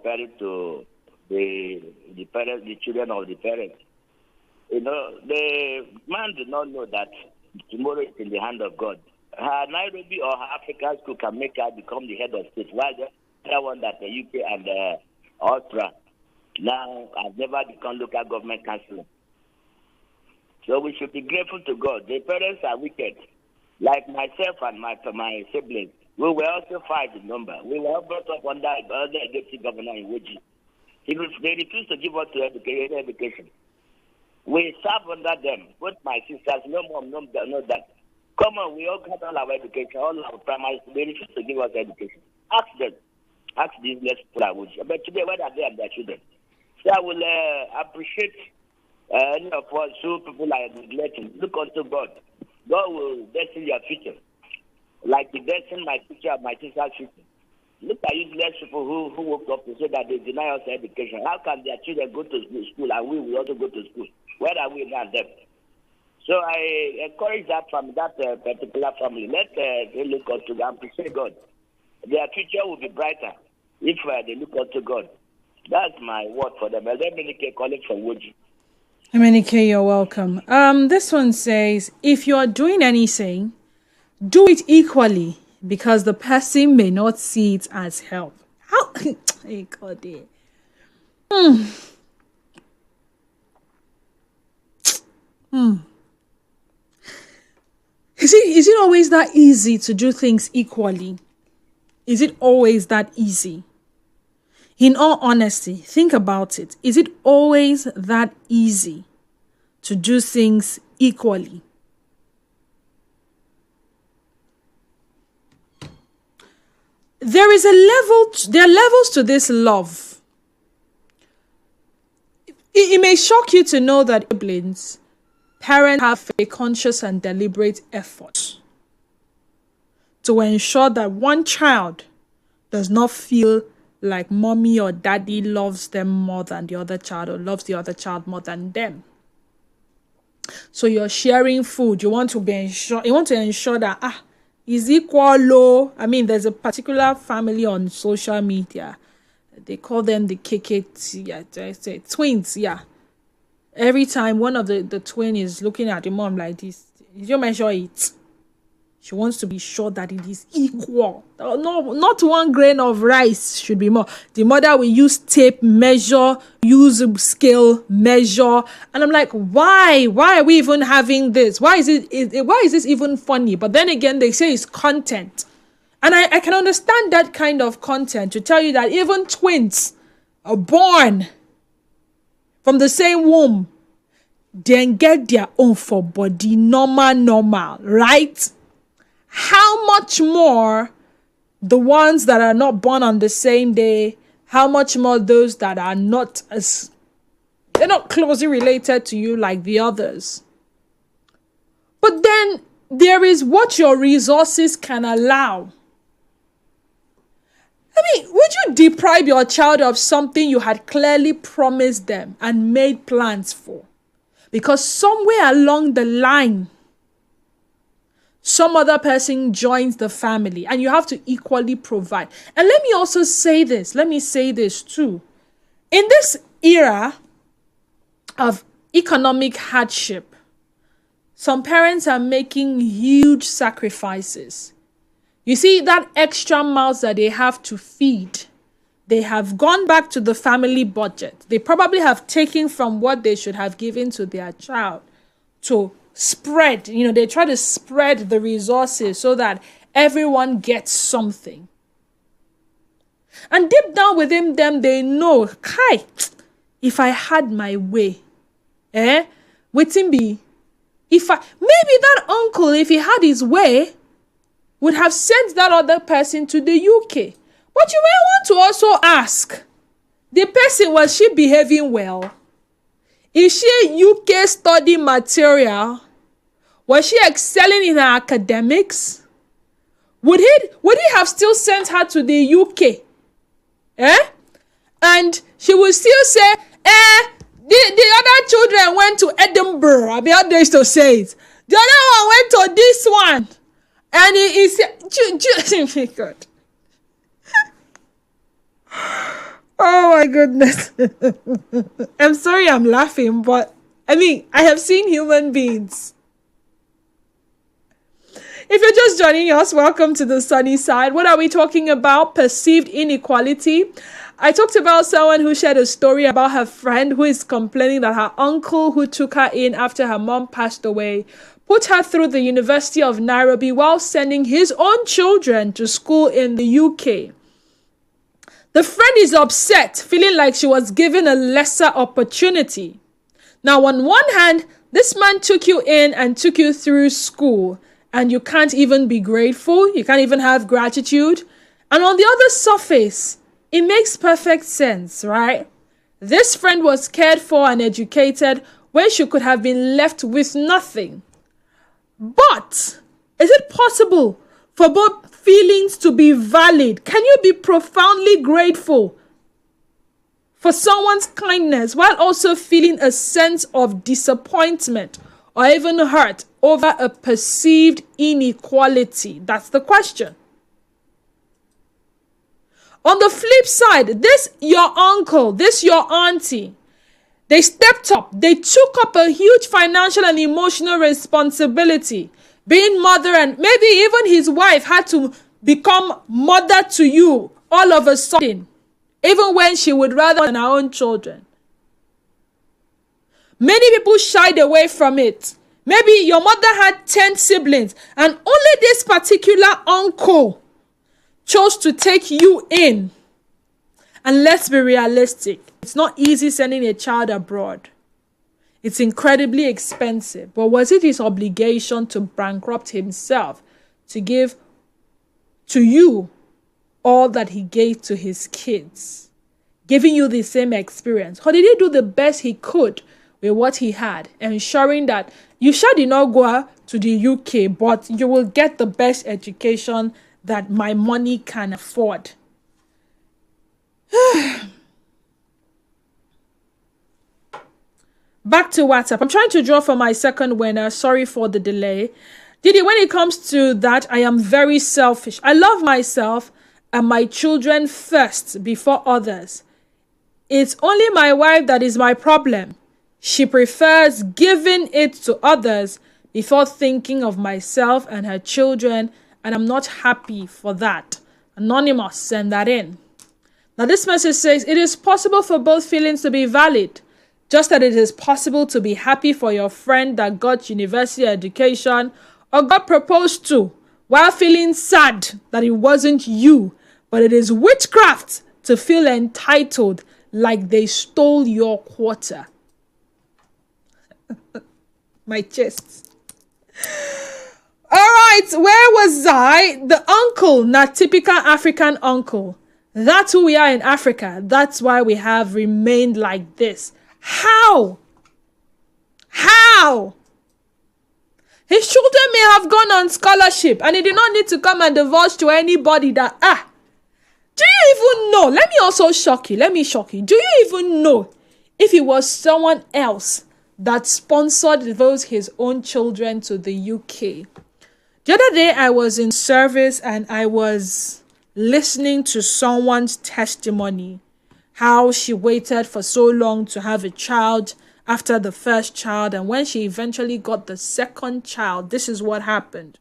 comparing to the parents, the children of the parents. The man did not know that tomorrow is in the hand of God. Her Nairobi or her African school can make her become the head of state. While the other one that the UK and Austria now have never become local government councillor. So we should be grateful to God. The parents are wicked. Like myself and my siblings, we were also 5 in number. We were brought up under the deputy governor in Woji. They refused to give us education. We serve under them. Both my sisters, no mom, no dad. Come on, we all got all our education, all our primary. They refuse to give us education. Ask them. Ask these less people at Woji. But today, where are they and their children? So I will appreciate any of us who people are neglecting. Look unto God. God will destine your future. Like the destiny my teacher and my sister's future. Look at useless people who woke up to say that they deny us education. How can their children go to school and we will also go to school? Where are we now them? So I encourage that from that particular family. Let they look unto God and appreciate God. Their future will be brighter if they look unto God. That's my word for them. Let me call it from Woji. Emenike, you're welcome. This one says, if you're doing anything, do it equally because the person may not see it as help. How? Hey, God, Is it always that easy to do things equally? Is it always that easy? In all honesty, think about it. Is it always that easy to do things equally? There are levels to this love. It may shock you to know that siblings, parents have a conscious and deliberate effort to ensure that one child does not feel like mommy or daddy loves them more than the other child or loves the other child more than them. So you're sharing food. You want to ensure that is equal low. I mean, there's a particular family on social media. They call them the KK twins. Yeah. Every time one of the twin is looking at the mom like this, you measure it. She wants to be sure that it is equal. No, not 1 grain of rice should be more. The mother will use tape measure, use scale measure. And I'm like, why? Why are we even having this? Why is this even funny? But then again, they say it's content. And I can understand that kind of content to tell you that even twins are born from the same womb. Then get their own for body, normal, right? How much more the ones that are not born on the same day, how much more those that are they're not closely related to you like the others. But then there is what your resources can allow. I mean, would you deprive your child of something you had clearly promised them and made plans for? Because somewhere along the line, some other person joins the family and you have to equally provide. And let me also say this. Let me say this too. In this era of economic hardship, some parents are making huge sacrifices. You see, that extra mouths that they have to feed, they have gone back to the family budget. They probably have taken from what they should have given to their child to spread, they try to spread the resources so that everyone gets something. And deep down within them, they know, if I had my way, waiting be, maybe that uncle, if he had his way, would have sent that other person to the UK. But you may want to also ask, the person, was she behaving well? Is she UK study material? Was she excelling in her academics? Would he have still sent her to the UK? And she would still say, the other children went to Edinburgh. I'll be out there to say it. The other one went to this one. And he said, God. Oh Goodness. I'm sorry I'm laughing, but I mean, I have seen human beings. If you're just joining us, welcome to the sunny side. What are we talking about? Perceived inequality. I talked about someone who shared a story about her friend who is complaining that her uncle, who took her in after her mom passed away, put her through the University of Nairobi while sending his own children to school in the UK. The friend is upset, feeling like she was given a lesser opportunity. Now, on one hand, this man took you in and took you through school, and you can't even be grateful. You can't even have gratitude. And on the other surface, it makes perfect sense, right? This friend was cared for and educated when she could have been left with nothing. But is it possible for both feelings to be valid? Can you be profoundly grateful for someone's kindness while also feeling a sense of disappointment or even hurt over a perceived inequality? That's the question. On the flip side, this your uncle, this your auntie, they stepped up. They took up a huge financial and emotional responsibility, being mother, and maybe even his wife had to become mother to you all of a sudden, even when she would rather than her own children. Many people shied away from it. Maybe your mother had 10 siblings and only this particular uncle chose to take you in. And let's be realistic. It's not easy sending a child abroad. It's incredibly expensive. But was it his obligation to bankrupt himself to give to you all that he gave to his kids, giving you the same experience? Or did he do the best he could with what he had, ensuring that you did not go to the UK, but you will get the best education that my money can afford? Back to WhatsApp. I'm trying to draw for my second winner. Sorry for the delay. Didi, when it comes to that, I am very selfish. I love myself and my children first before others. It's only my wife that is my problem. She prefers giving it to others before thinking of myself and her children, and I'm not happy for that. Anonymous, send that in. Now this message says, it is possible for both feelings to be valid, just that it is possible to be happy for your friend that got university education or got proposed to, while feeling sad that it wasn't you, but it is witchcraft to feel entitled like they stole your quarter. My chest. All right, where was I? The uncle, not typical African uncle. That's who we are in Africa. That's why we have remained like this. How? How? His children may have gone on scholarship and he did not need to come and divulge to anybody that, do you even know? Let me also shock you. Let me shock you. Do you even know if it was someone else that sponsored his own children to the UK? The other day I was in service and I was listening to someone's testimony, how she waited for so long to have a child after the first child, and when she eventually got the second child, this is what happened.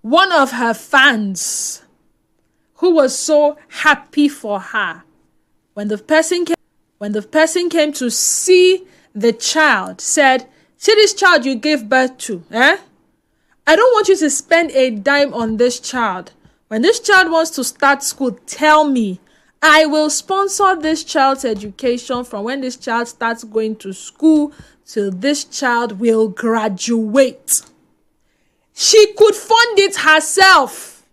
One of her fans, who was so happy for her, when the person came to see the child, said, "See this child you gave birth to, I don't want you to spend a dime on this child. When this child wants to start school, tell me. I will sponsor this child's education from when this child starts going to school till this child will graduate." She could fund it herself.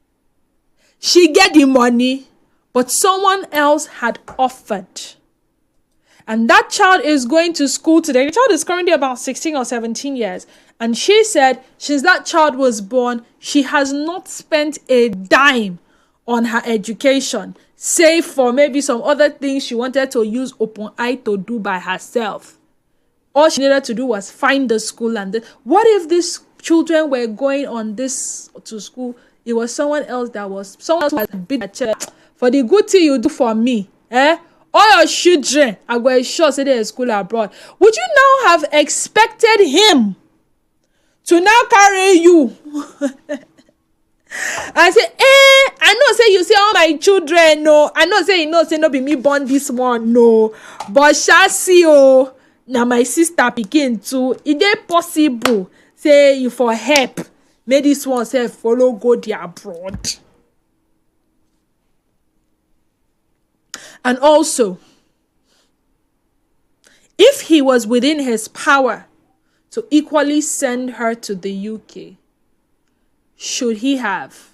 She get the money, but someone else had offered. And that child is going to school today. The child is currently about 16 or 17 years. And she said, since that child was born, she has not spent a dime on her education, save for maybe some other things she wanted to use Open Eye to do by herself. All she needed to do was find the school. And what if these children were going on this to school? It was someone else who had been at church. For the good thing you do for me, all your children are going sure say they school abroad, would you now have expected him to now carry you and say, I know say you say all my children, no, I know say you know say no be me born this one, no, but shall see now my sister begin to, is it possible say you for help may this one say follow go there abroad? And also, if he was within his power to equally send her to the UK, should he have?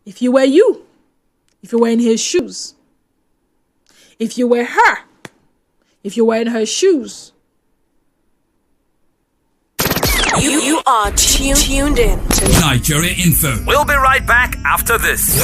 If you were in his shoes, if you were her, if you were in her shoes. You are tuned in to Nigeria Info. We'll be right back after this.